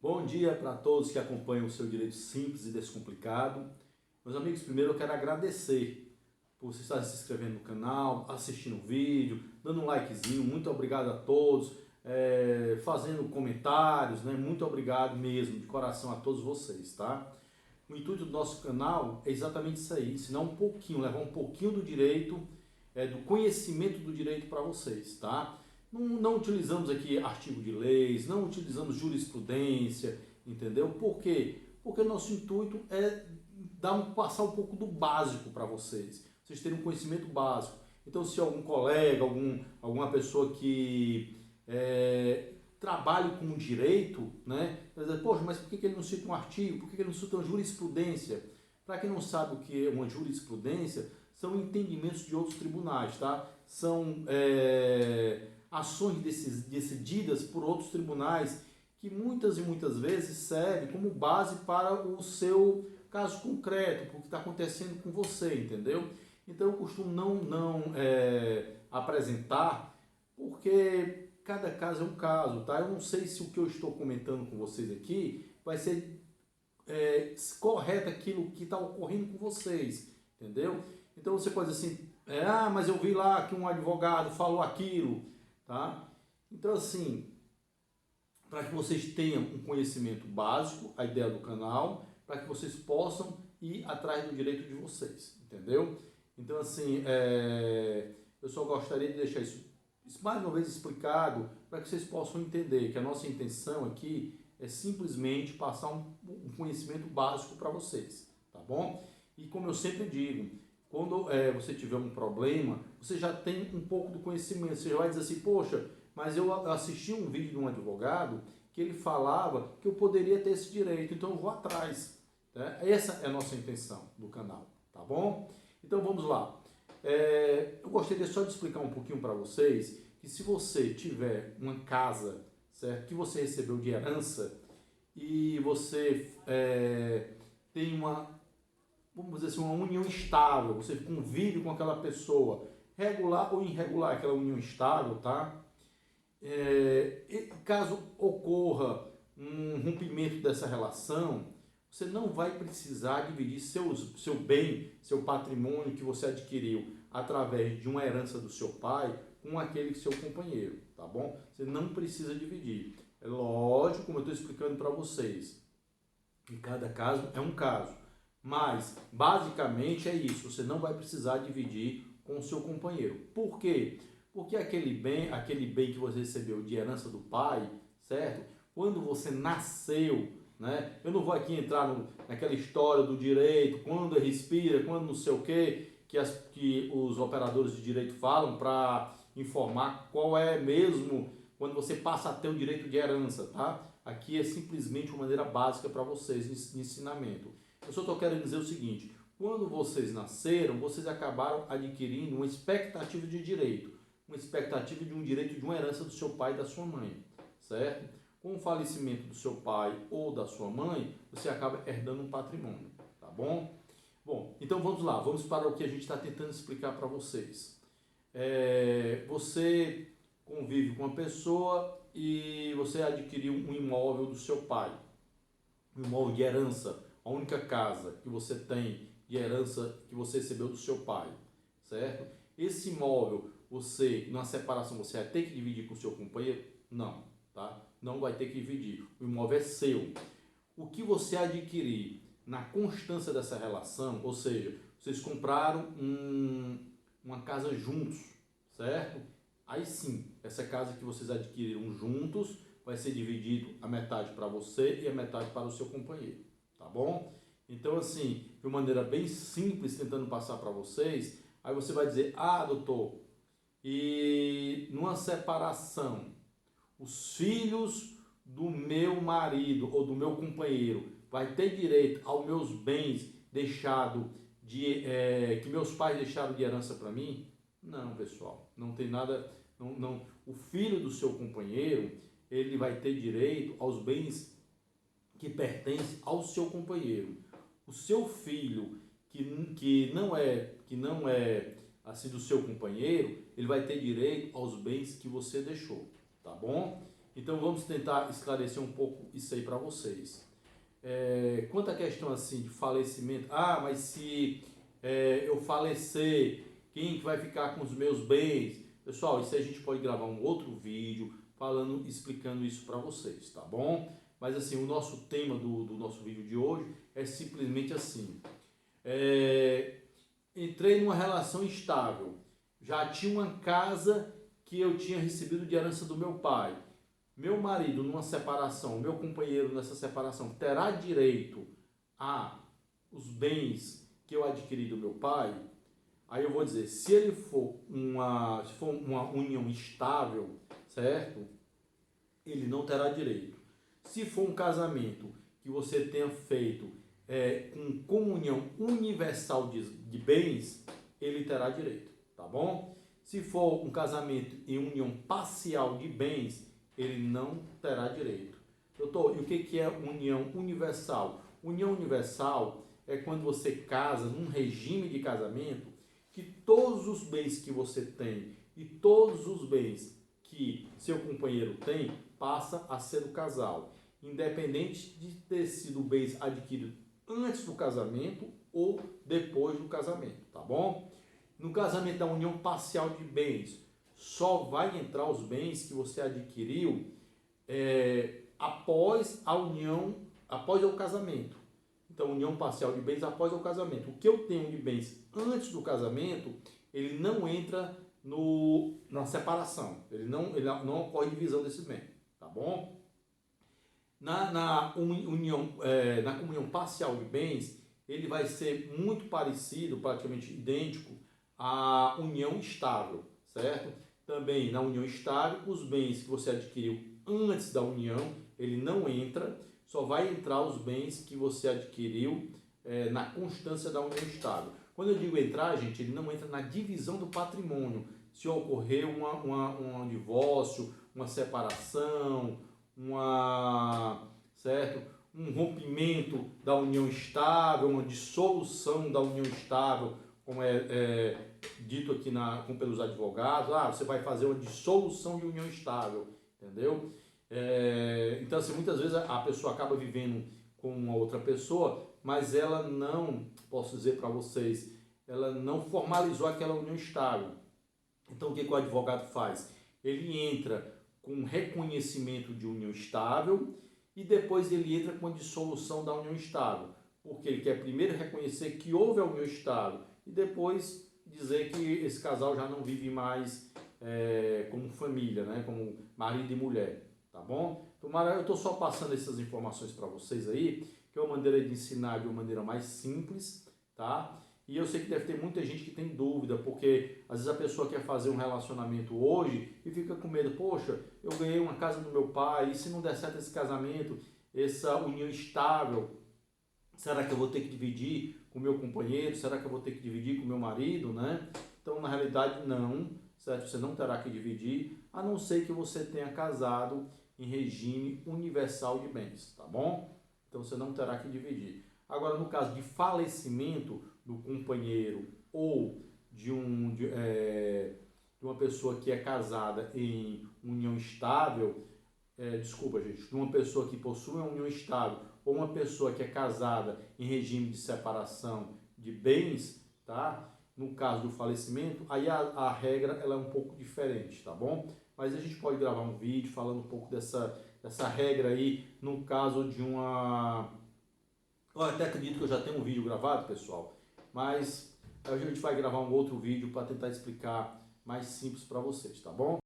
Bom dia para todos que acompanham o seu Direito Simples e Descomplicado. Meus amigos, primeiro eu quero agradecer por você estar se inscrevendo no canal, assistindo o vídeo, dando um likezinho. Muito obrigado a todos, fazendo comentários, né? Muito obrigado mesmo, de coração a todos vocês, tá? O intuito do nosso canal é exatamente isso aí, ensinar um pouquinho, levar um pouquinho do direito, do conhecimento do direito para vocês, tá? Não utilizamos aqui artigo de leis, não utilizamos jurisprudência, entendeu? Por quê? Porque nosso intuito é passar um pouco do básico para vocês terem um conhecimento básico. Então, se algum colega, alguma pessoa que trabalhe com direito, né? Vai dizer, poxa, mas por que ele não cita um artigo? Por que ele não cita uma jurisprudência? Para quem não sabe o que é uma jurisprudência, são entendimentos de outros tribunais, tá? São ações decididas por outros tribunais que muitas e muitas vezes servem como base para o seu caso concreto, para o que está acontecendo com você, entendeu? Então eu costumo não apresentar, porque cada caso é um caso, tá? Eu não sei se o que eu estou comentando com vocês aqui vai ser correto aquilo que está ocorrendo com vocês, entendeu? Então você pode dizer assim, mas eu vi lá que um advogado falou aquilo, tá? Então assim, para que vocês tenham um conhecimento básico, a ideia do canal, para que vocês possam ir atrás do direito de vocês, entendeu? Então assim, eu só gostaria de deixar isso mais uma vez explicado, para que vocês possam entender que a nossa intenção aqui é simplesmente passar um conhecimento básico para vocês, tá bom? E como eu sempre digo, quando você tiver um problema, você já tem um pouco do conhecimento, você já vai dizer assim, poxa, mas eu assisti um vídeo de um advogado que ele falava que eu poderia ter esse direito, então eu vou atrás. Tá? Essa é a nossa intenção do canal, tá bom? Então vamos lá. Eu gostaria só de explicar um pouquinho para vocês que se você tiver uma casa, certo, que você recebeu de herança e você tem vamos dizer assim, uma união estável, você convive com aquela pessoa, regular ou irregular, aquela união estável, tá? Caso ocorra um rompimento dessa relação, você não vai precisar dividir seu bem, seu patrimônio que você adquiriu através de uma herança do seu pai com aquele seu companheiro, tá bom? Você não precisa dividir. É lógico, como eu estou explicando para vocês, que cada caso é um caso. Mas, basicamente, é isso. Você não vai precisar dividir com o seu companheiro. Por quê? Porque aquele bem que você recebeu de herança do pai, certo? Quando você nasceu, né? Eu não vou aqui entrar naquela história do direito, quando respira, quando não sei o quê, que os operadores de direito falam para informar qual é mesmo quando você passa a ter o direito de herança, tá? Aqui é simplesmente uma maneira básica para vocês de ensinamento. Eu só estou querendo dizer o seguinte, quando vocês nasceram, vocês acabaram adquirindo uma expectativa de direito, uma expectativa de um direito de uma herança do seu pai e da sua mãe, certo? Com o falecimento do seu pai ou da sua mãe, você acaba herdando um patrimônio, tá bom? Bom, então vamos lá, vamos para o que a gente está tentando explicar para vocês. Você convive com uma pessoa e você adquiriu um imóvel do seu pai, um imóvel de herança, a única casa que você tem de herança que você recebeu do seu pai, certo? Esse imóvel, na separação, você vai ter que dividir com o seu companheiro? Não, tá? Não vai ter que dividir. O imóvel é seu. O que você adquirir na constância dessa relação, ou seja, vocês compraram uma casa juntos, certo? Aí sim, essa casa que vocês adquiriram juntos vai ser dividido a metade para você e a metade para o seu companheiro, tá bom? Então assim, de uma maneira bem simples, tentando passar para vocês, aí você vai dizer, doutor, e numa separação, os filhos do meu marido ou do meu companheiro vai ter direito aos meus bens deixado que meus pais deixaram de herança para mim? Não, pessoal, não tem nada, não. O filho do seu companheiro, ele vai ter direito aos bens que pertencem ao seu companheiro. O seu filho que não é assim do seu companheiro, ele vai ter direito aos bens que você deixou, tá bom? Então vamos tentar esclarecer um pouco isso aí para vocês. Quanto à questão assim de falecimento, mas se eu falecer, quem que vai ficar com os meus bens? Pessoal, isso aí a gente pode gravar um outro vídeo falando, explicando isso para vocês, tá bom? Mas assim, o nosso tema do nosso vídeo de hoje é simplesmente assim. Entrei numa relação estável, já tinha uma casa que eu tinha recebido de herança do meu pai. Meu marido numa separação, meu companheiro nessa separação, terá direito a os bens que eu adquiri do meu pai? Aí eu vou dizer, se for uma união estável, certo? Ele não terá direito. Se for um casamento que você tenha feito com comunhão universal de bens, ele terá direito, tá bom? Se for um casamento em união parcial de bens, ele não terá direito. Doutor, e o que é união universal? União universal é quando você casa num regime de casamento que todos os bens que você tem e todos os bens que seu companheiro tem passa a ser do casal, independente de ter sido bens adquiridos antes do casamento ou depois do casamento, tá bom? No casamento da união parcial de bens, só vai entrar os bens que você adquiriu após a união, após o casamento. Então, união parcial de bens após o casamento. O que eu tenho de bens antes do casamento, ele não entra na separação. Ele não ocorre divisão desses bens, tá bom? Na comunhão parcial de bens, ele vai ser muito parecido, praticamente idêntico à união estável, certo? Também na união estável, os bens que você adquiriu antes da união, ele não entra, só vai entrar os bens que você adquiriu na constância da união estável. Quando eu digo entrar, gente, ele não entra na divisão do patrimônio. Se ocorrer um divórcio, uma separação, certo? Um rompimento da união estável, uma dissolução da união estável, como é dito aqui pelos advogados, você vai fazer uma dissolução de união estável, entendeu? Então, assim, muitas vezes a pessoa acaba vivendo com uma outra pessoa, mas ela não, posso dizer para vocês, ela não formalizou aquela união estável. Então, o que o advogado faz? Ele entra com reconhecimento de união estável e depois ele entra com a dissolução da união estável, porque ele quer primeiro reconhecer que houve a união estável e depois dizer que esse casal já não vive mais como família, né? Como marido e mulher, tá bom? Tomara, eu estou só passando essas informações para vocês aí, que é uma maneira de ensinar de uma maneira mais simples, tá? E eu sei que deve ter muita gente que tem dúvida, porque às vezes a pessoa quer fazer um relacionamento hoje e fica com medo, poxa, eu ganhei uma casa do meu pai, e se não der certo esse casamento, essa união estável, será que eu vou ter que dividir com o meu companheiro? Será que eu vou ter que dividir com o meu marido, né? Então, na realidade, não, certo? Você não terá que dividir, a não ser que você tenha casado em regime universal de bens, tá bom? Então, você não terá que dividir. Agora, no caso de falecimento do companheiro ou de uma pessoa que é casada em união estável, de uma pessoa que possui uma união estável ou uma pessoa que é casada em regime de separação de bens, tá? No caso do falecimento, aí a regra ela é um pouco diferente, tá bom? Mas a gente pode gravar um vídeo falando um pouco dessa regra aí, no caso de uma... Eu até acredito que eu já tenho um vídeo gravado, pessoal, mas a gente vai gravar um outro vídeo para tentar explicar mais simples para vocês, tá bom?